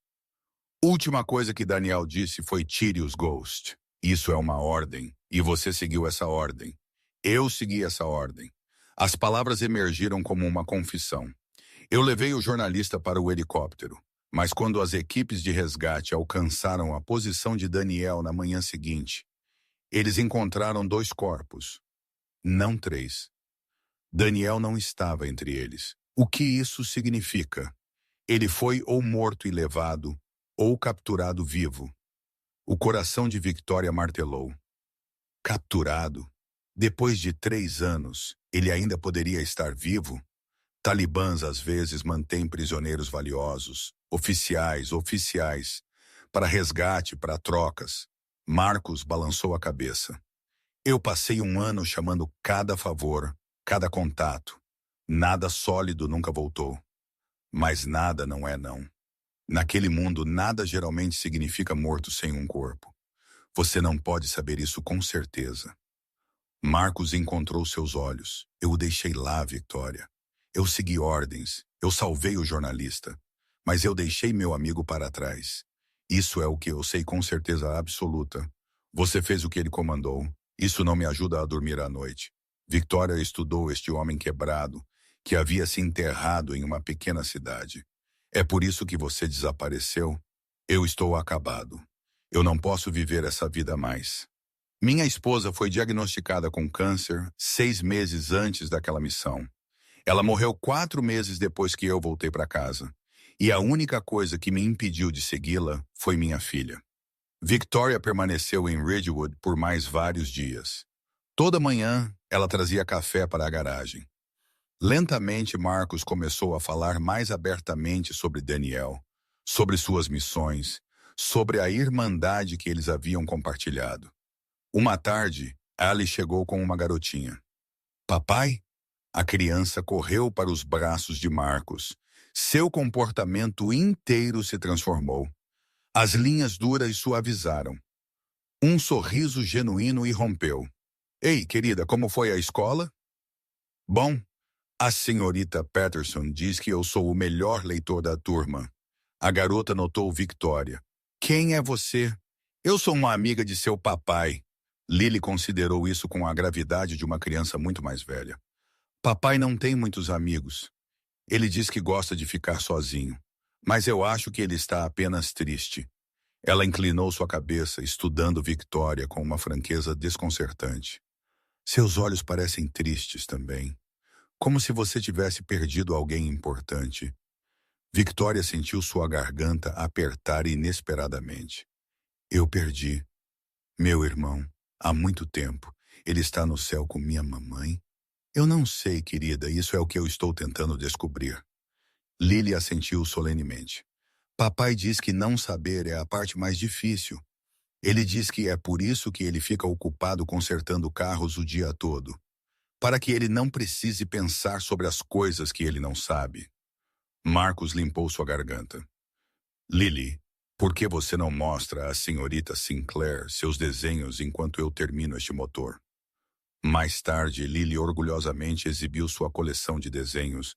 A: Última coisa que Daniel disse foi tire os Ghost. Isso é uma ordem, e você seguiu essa ordem. Eu segui essa ordem. As palavras emergiram como uma confissão. Eu levei o jornalista para o helicóptero, mas quando as equipes de resgate alcançaram a posição de Daniel na manhã seguinte, eles encontraram 2 corpos, não 3. Daniel não estava entre eles. O que isso significa? Ele foi ou morto e levado, ou capturado vivo. O coração de Victoria martelou. Capturado? Depois de 3 anos, ele ainda poderia estar vivo? Talibãs às vezes mantêm prisioneiros valiosos, oficiais, para resgate, para trocas. Marcos balançou a cabeça. Eu passei 1 ano chamando cada favor, cada contato. Nada sólido nunca voltou. Mas nada não é não. Naquele mundo, nada geralmente significa morto sem um corpo. Você não pode saber isso com certeza. Marcos encontrou seus olhos. Eu o deixei lá, Victoria. Eu segui ordens. Eu salvei o jornalista. Mas eu deixei meu amigo para trás. Isso é o que eu sei com certeza absoluta. Você fez o que ele comandou. Isso não me ajuda a dormir à noite. Victoria estudou este homem quebrado, que havia se enterrado em uma pequena cidade. É por isso que você desapareceu? Eu estou acabado. Eu não posso viver essa vida mais. Minha esposa foi diagnosticada com câncer 6 meses antes daquela missão. Ela morreu 4 meses depois que eu voltei para casa. E a única coisa que me impediu de segui-la foi minha filha. Victoria permaneceu em Ridgewood por mais vários dias. Toda manhã, ela trazia café para a garagem. Lentamente, Marcos começou a falar mais abertamente sobre Daniel, sobre suas missões, sobre a irmandade que eles haviam compartilhado. Uma tarde, Ali chegou com uma garotinha. Papai? A criança correu para os braços de Marcos. Seu comportamento inteiro se transformou. As linhas duras suavizaram. Um sorriso genuíno irrompeu. Ei, querida, como foi a escola? Bom, a senhorita Patterson diz que eu sou o melhor leitor da turma. A garota notou Victoria. Quem é você? Eu sou uma amiga de seu papai. Lily considerou isso com a gravidade de uma criança muito mais velha. Papai não tem muitos amigos. Ele diz que gosta de ficar sozinho. Mas eu acho que ele está apenas triste. Ela inclinou sua cabeça, estudando Victoria com uma franqueza desconcertante. Seus olhos parecem tristes também. Como se você tivesse perdido alguém importante. Victoria sentiu sua garganta apertar inesperadamente. Eu perdi. Meu irmão, há muito tempo. Ele está no céu com minha mamãe? Eu não sei, querida, isso é o que eu estou tentando descobrir. Lily assentiu solenemente. Papai diz que não saber é a parte mais difícil. Ele diz que é por isso que ele fica ocupado consertando carros o dia todo. Para que ele não precise pensar sobre as coisas que ele não sabe. Marcos limpou sua garganta. Lily, por que você não mostra à senhorita Sinclair seus desenhos enquanto eu termino este motor? Mais tarde, Lily orgulhosamente exibiu sua coleção de desenhos,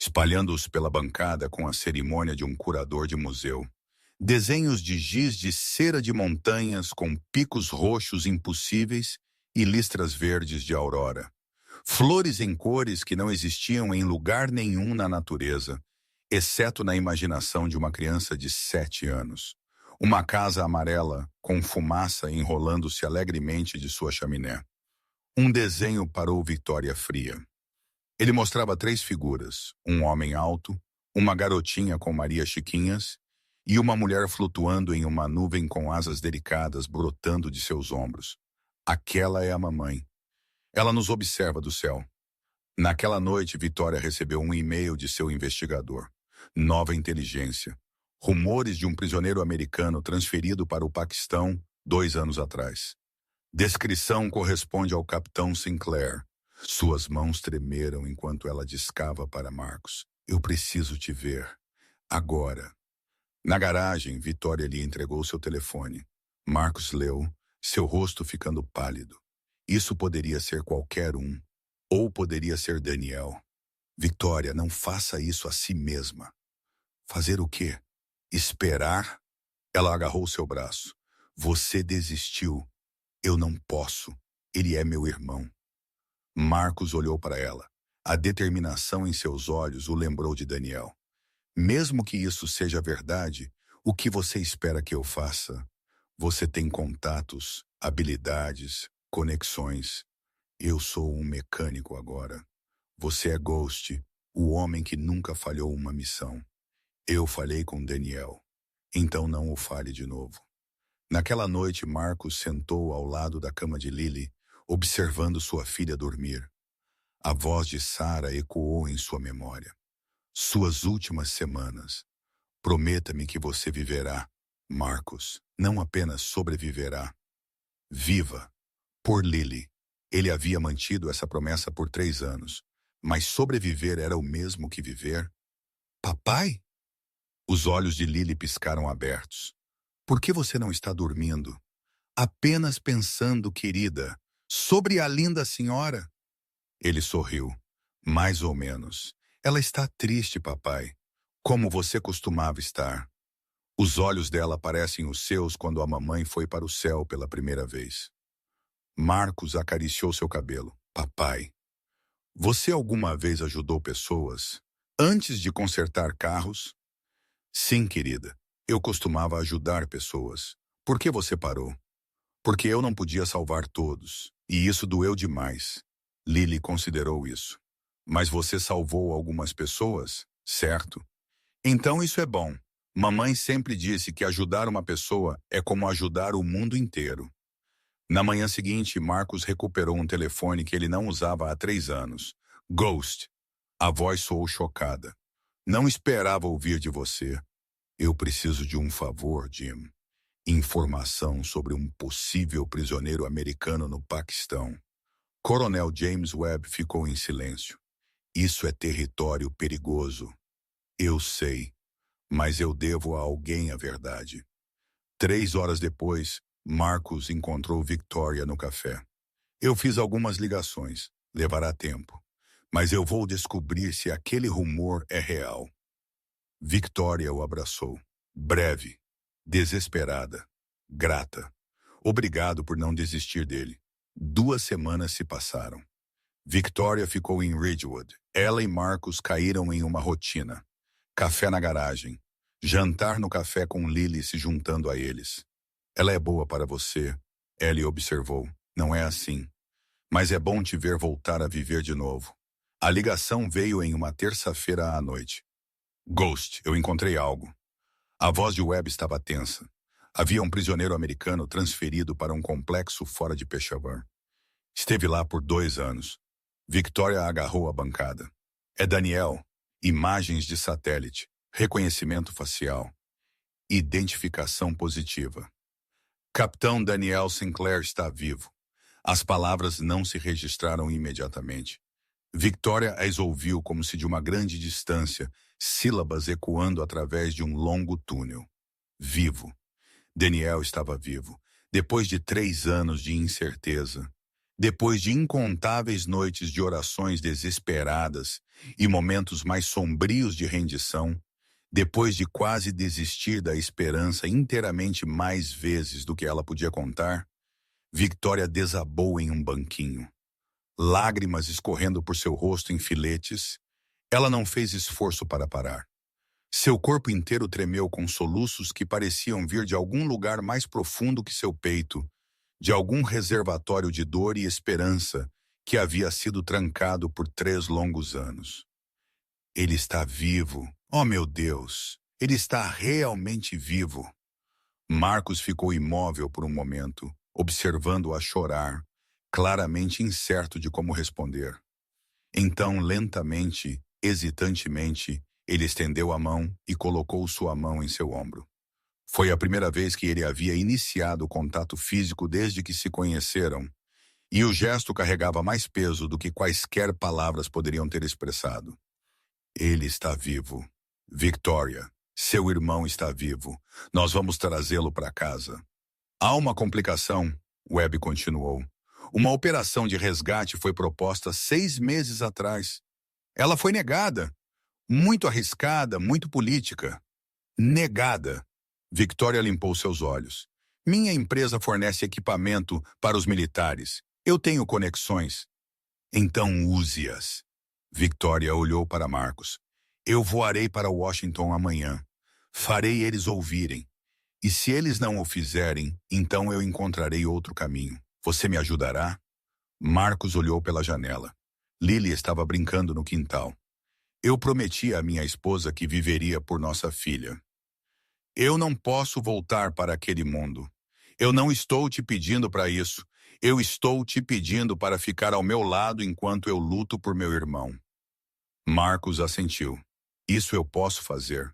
A: espalhando-os pela bancada com a cerimônia de um curador de museu. Desenhos de giz de cera de montanhas com picos roxos impossíveis e listras verdes de aurora. Flores em cores que não existiam em lugar nenhum na natureza, exceto na imaginação de uma criança de 7 anos. Uma casa amarela com fumaça enrolando-se alegremente de sua chaminé. Um desenho parou Victoria fria. Ele mostrava 3 figuras, um homem alto, uma garotinha com Maria Chiquinhas e uma mulher flutuando em uma nuvem com asas delicadas brotando de seus ombros. Aquela é a mamãe. Ela nos observa do céu. Naquela noite, Victoria recebeu um e-mail de seu investigador. Nova inteligência. Rumores de um prisioneiro americano transferido para o Paquistão 2 anos atrás. Descrição corresponde ao capitão Sinclair. Suas mãos tremeram enquanto ela discava para Marcos. Eu preciso te ver. Agora. Na garagem, Victoria lhe entregou seu telefone. Marcos leu, seu rosto ficando pálido. Isso poderia ser qualquer um. Ou poderia ser Daniel. Victoria, não faça isso a si mesma. Fazer o quê? Esperar? Ela agarrou seu braço. Você desistiu. Eu não posso. Ele é meu irmão. Marcos olhou para ela. A determinação em seus olhos o lembrou de Daniel. Mesmo que isso seja verdade, o que você espera que eu faça? Você tem contatos, habilidades, conexões. Eu sou um mecânico agora. Você é Ghost, o homem que nunca falhou uma missão. Eu falhei com Daniel. Então não o falhe de novo. Naquela noite, Marcos sentou ao lado da cama de Lily, observando sua filha dormir. A voz de Sarah ecoou em sua memória. Suas últimas semanas. Prometa-me que você viverá, Marcos. Não apenas sobreviverá. Viva. Por Lily. Ele havia mantido essa promessa por 3 anos. Mas sobreviver era o mesmo que viver? Papai? Os olhos de Lily piscaram abertos. Por que você não está dormindo? Apenas pensando, querida, sobre a linda senhora? Ele sorriu. Mais ou menos. Ela está triste, papai. Como você costumava estar. Os olhos dela parecem os seus quando a mamãe foi para o céu pela primeira vez. Marcos acariciou seu cabelo. Papai, você alguma vez ajudou pessoas antes de consertar carros? Sim, querida. Eu costumava ajudar pessoas. Por que você parou? Porque eu não podia salvar todos. E isso doeu demais. Lily considerou isso. Mas você salvou algumas pessoas, certo? Então isso é bom. Mamãe sempre disse que ajudar uma pessoa é como ajudar o mundo inteiro. Na manhã seguinte, Marcos recuperou um telefone que ele não usava há 3 anos. Ghost. A voz soou chocada. Não esperava ouvir de você. Eu preciso de um favor, Jim. Informação sobre um possível prisioneiro americano no Paquistão. Coronel James Webb ficou em silêncio. Isso é território perigoso. Eu sei, mas eu devo a alguém a verdade. 3 horas depois, Marcos encontrou Victoria no café. Eu fiz algumas ligações. Levará tempo. Mas eu vou descobrir se aquele rumor é real. Victoria o abraçou. Breve. Desesperada. Grata. Obrigado por não desistir dele. 2 semanas se passaram. Victoria ficou em Ridgewood. Ela e Marcos caíram em uma rotina. Café na garagem. Jantar no café com Lily se juntando a eles. Ela é boa para você, Ellie observou. Não é assim. Mas é bom te ver voltar a viver de novo. A ligação veio em uma terça-feira à noite. Ghost, eu encontrei algo. A voz de Webb estava tensa. Havia um prisioneiro americano transferido para um complexo fora de Peshawar. Esteve lá por 2 anos. Victoria agarrou a bancada. É Daniel. Imagens de satélite. Reconhecimento facial. Identificação positiva. Capitão Daniel Sinclair está vivo. As palavras não se registraram imediatamente. Victoria as ouviu como se de uma grande distância, sílabas ecoando através de um longo túnel. Vivo. Daniel estava vivo. Depois de 3 anos de incerteza. Depois de incontáveis noites de orações desesperadas e momentos mais sombrios de rendição, depois de quase desistir da esperança inteiramente mais vezes do que ela podia contar, Victoria desabou em um banquinho. Lágrimas escorrendo por seu rosto em filetes, ela não fez esforço para parar. Seu corpo inteiro tremeu com soluços que pareciam vir de algum lugar mais profundo que seu peito, de algum reservatório de dor e esperança que havia sido trancado por 3 longos anos. Ele está vivo. Oh, meu Deus! Ele está realmente vivo. Marcos ficou imóvel por um momento, observando-a chorar, claramente incerto de como responder. Então, lentamente, hesitantemente, ele estendeu a mão e colocou sua mão em seu ombro. Foi a primeira vez que ele havia iniciado o contato físico desde que se conheceram, e o gesto carregava mais peso do que quaisquer palavras poderiam ter expressado. Ele está vivo. Victoria, seu irmão está vivo. Nós vamos trazê-lo para casa. Há uma complicação, Webb continuou. Uma operação de resgate foi proposta 6 meses atrás. Ela foi negada. Muito arriscada, muito política. Negada. Victoria limpou seus olhos. Minha empresa fornece equipamento para os militares. Eu tenho conexões. Então use-as. Victoria olhou para Marcos. Eu voarei para Washington amanhã. Farei eles ouvirem. E se eles não o fizerem, então eu encontrarei outro caminho. Você me ajudará? Marcos olhou pela janela. Lily estava brincando no quintal. Eu prometi à minha esposa que viveria por nossa filha. Eu não posso voltar para aquele mundo. Eu não estou te pedindo para isso. Eu estou te pedindo para ficar ao meu lado enquanto eu luto por meu irmão. Marcos assentiu. Isso eu posso fazer.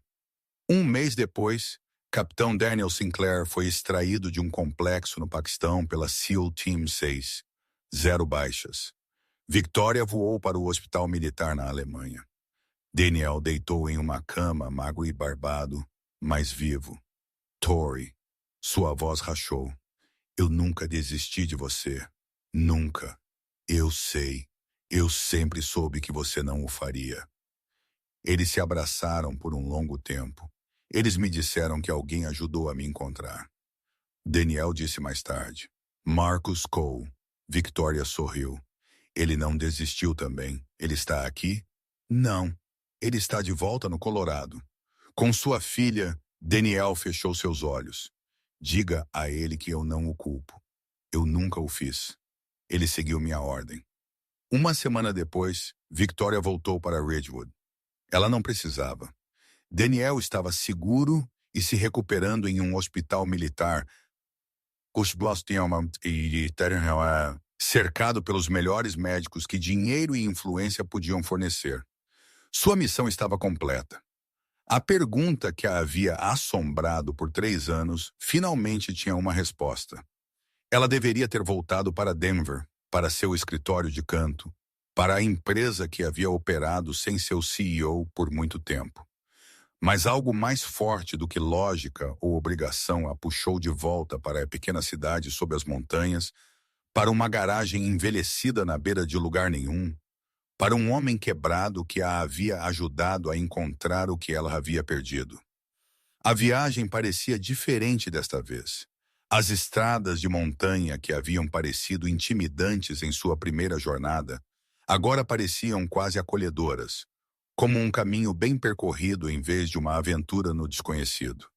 A: 1 mês depois, Capitão Daniel Sinclair foi extraído de um complexo no Paquistão pela SEAL Team 6. 0 baixas. Victoria voou para o hospital militar na Alemanha. Daniel deitou em uma cama, magro e barbado, mas vivo. Tori, sua voz rachou. Eu nunca desisti de você. Nunca. Eu sei. Eu sempre soube que você não o faria. Eles se abraçaram por um longo tempo. Eles me disseram que alguém ajudou a me encontrar. Daniel disse mais tarde. Marcus Cole. Victoria sorriu. Ele não desistiu também. Ele está aqui? Não. Ele está de volta no Colorado. Com sua filha, Daniel fechou seus olhos. Diga a ele que eu não o culpo. Eu nunca o fiz. Ele seguiu minha ordem. 1 semana depois, Victoria voltou para Ridgewood. Ela não precisava. Daniel estava seguro e se recuperando em um hospital militar, cercado pelos melhores médicos que dinheiro e influência podiam fornecer. Sua missão estava completa. A pergunta que a havia assombrado por 3 anos finalmente tinha uma resposta. Ela deveria ter voltado para Denver, para seu escritório de canto, para a empresa que havia operado sem seu CEO por muito tempo. Mas algo mais forte do que lógica ou obrigação a puxou de volta para a pequena cidade sob as montanhas, para uma garagem envelhecida na beira de lugar nenhum, para um homem quebrado que a havia ajudado a encontrar o que ela havia perdido. A viagem parecia diferente desta vez. As estradas de montanha que haviam parecido intimidantes em sua primeira jornada, agora pareciam quase acolhedoras, como um caminho bem percorrido em vez de uma aventura no desconhecido.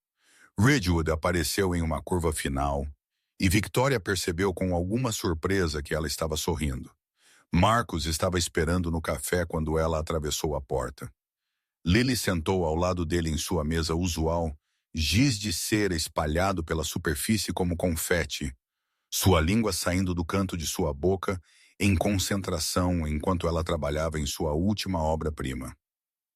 A: Ridgewood apareceu em uma curva final, e Victoria percebeu com alguma surpresa que ela estava sorrindo. Marcos estava esperando no café quando ela atravessou a porta. Lily sentou ao lado dele em sua mesa usual, giz de cera espalhado pela superfície como confete, sua língua saindo do canto de sua boca em concentração enquanto ela trabalhava em sua última obra-prima.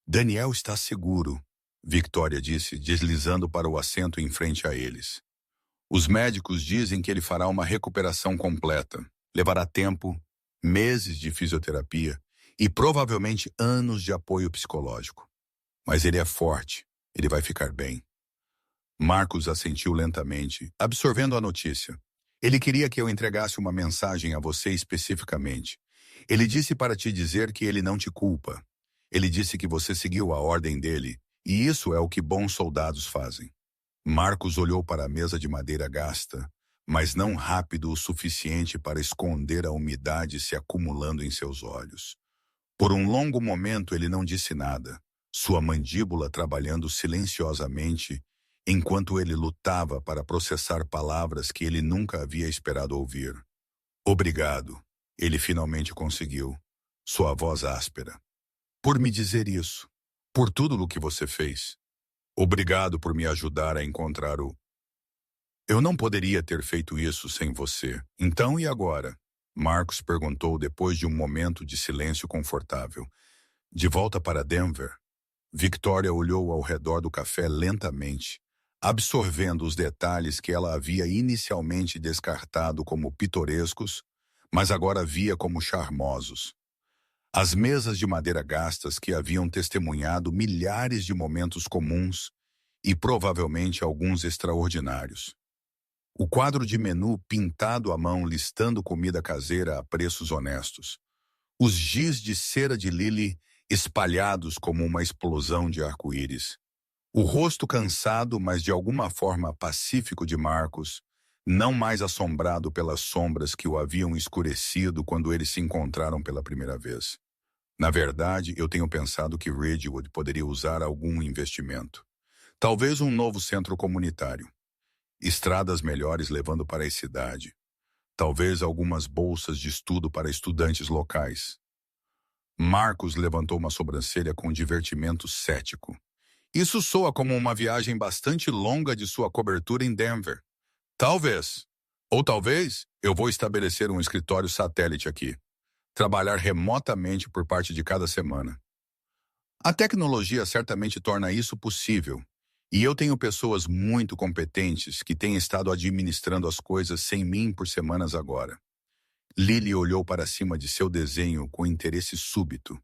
A: Daniel está seguro, Victoria disse, deslizando para o assento em frente a eles. Os médicos dizem que ele fará uma recuperação completa. Levará tempo, meses de fisioterapia e provavelmente anos de apoio psicológico. Mas ele é forte, ele vai ficar bem. Marcos assentiu lentamente, absorvendo a notícia. Ele queria que eu entregasse uma mensagem a você especificamente. Ele disse para te dizer que ele não te culpa. Ele disse que você seguiu a ordem dele, e isso é o que bons soldados fazem. Marcos olhou para a mesa de madeira gasta, mas não rápido o suficiente para esconder a umidade se acumulando em seus olhos. Por um longo momento ele não disse nada, sua mandíbula trabalhando silenciosamente, enquanto ele lutava para processar palavras que ele nunca havia esperado ouvir. Obrigado, ele finalmente conseguiu, sua voz áspera. Por me dizer isso, por tudo o que você fez. Obrigado por me ajudar a encontrar o... Eu não poderia ter feito isso sem você. Então e agora? Marcos perguntou depois de um momento de silêncio confortável. De volta para Denver, Victoria olhou ao redor do café lentamente, absorvendo os detalhes que ela havia inicialmente descartado como pitorescos, mas agora via como charmosos. As mesas de madeira gastas que haviam testemunhado milhares de momentos comuns e provavelmente alguns extraordinários. O quadro de menu pintado à mão listando comida caseira a preços honestos. Os giz de cera de Lily espalhados como uma explosão de arco-íris. O rosto cansado, mas de alguma forma pacífico de Marcos, não mais assombrado pelas sombras que o haviam escurecido quando eles se encontraram pela primeira vez. Na verdade, eu tenho pensado que Ridgewood poderia usar algum investimento. Talvez um novo centro comunitário. Estradas melhores levando para a cidade. Talvez algumas bolsas de estudo para estudantes locais. Marcos levantou uma sobrancelha com divertimento cético. Isso soa como uma viagem bastante longa de sua cobertura em Denver. Talvez. Ou talvez eu vou estabelecer um escritório satélite aqui. Trabalhar remotamente por parte de cada semana. A tecnologia certamente torna isso possível, e eu tenho pessoas muito competentes que têm estado administrando as coisas sem mim por semanas agora. Lily olhou para cima de seu desenho com interesse súbito.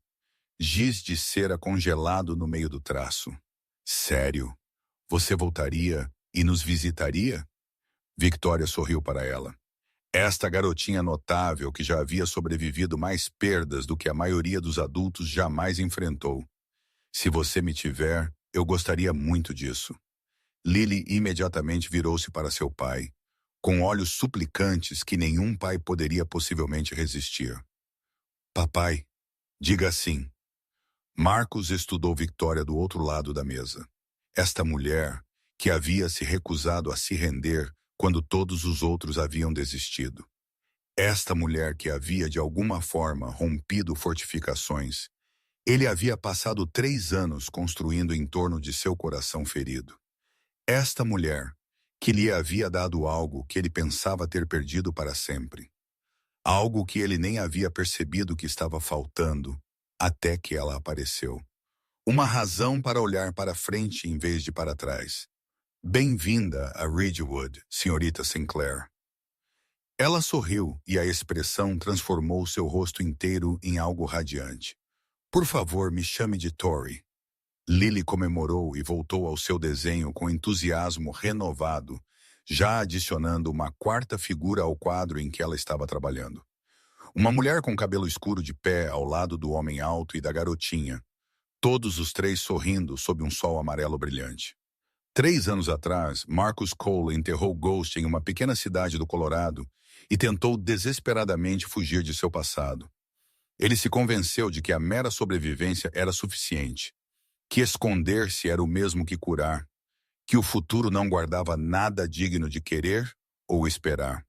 A: Giz de cera congelado no meio do traço. Sério? Você voltaria e nos visitaria? Victoria sorriu para ela. Esta garotinha notável que já havia sobrevivido mais perdas do que a maioria dos adultos jamais enfrentou. Se você me tiver, eu gostaria muito disso. Lily imediatamente virou-se para seu pai, com olhos suplicantes que nenhum pai poderia possivelmente resistir. Papai, diga sim. Marcos estudou Victoria do outro lado da mesa. Esta mulher, que havia se recusado a se render quando todos os outros haviam desistido. Esta mulher que havia de alguma forma rompido fortificações. Ele havia passado 3 anos construindo em torno de seu coração ferido. Esta mulher, que lhe havia dado algo que ele pensava ter perdido para sempre. Algo que ele nem havia percebido que estava faltando, até que ela apareceu. Uma razão para olhar para frente em vez de para trás. Bem-vinda a Ridgewood, senhorita Sinclair. Ela sorriu e a expressão transformou seu rosto inteiro em algo radiante. Por favor, me chame de Tori. Lily comemorou e voltou ao seu desenho com entusiasmo renovado, já adicionando uma quarta figura ao quadro em que ela estava trabalhando. Uma mulher com cabelo escuro de pé ao lado do homem alto e da garotinha, todos os três sorrindo sob um sol amarelo brilhante. 3 anos atrás, Marcus Cole enterrou Ghost em uma pequena cidade do Colorado e tentou desesperadamente fugir de seu passado. Ele se convenceu de que a mera sobrevivência era suficiente, que esconder-se era o mesmo que curar, que o futuro não guardava nada digno de querer ou esperar.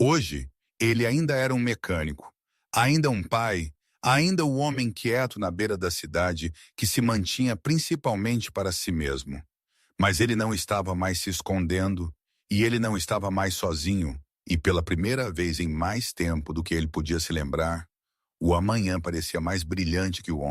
A: Hoje, ele ainda era um mecânico, ainda um pai, ainda o homem quieto na beira da cidade que se mantinha principalmente para si mesmo. Mas ele não estava mais se escondendo, e ele não estava mais sozinho, e pela primeira vez em mais tempo do que ele podia se lembrar, o amanhã parecia mais brilhante que o ontem.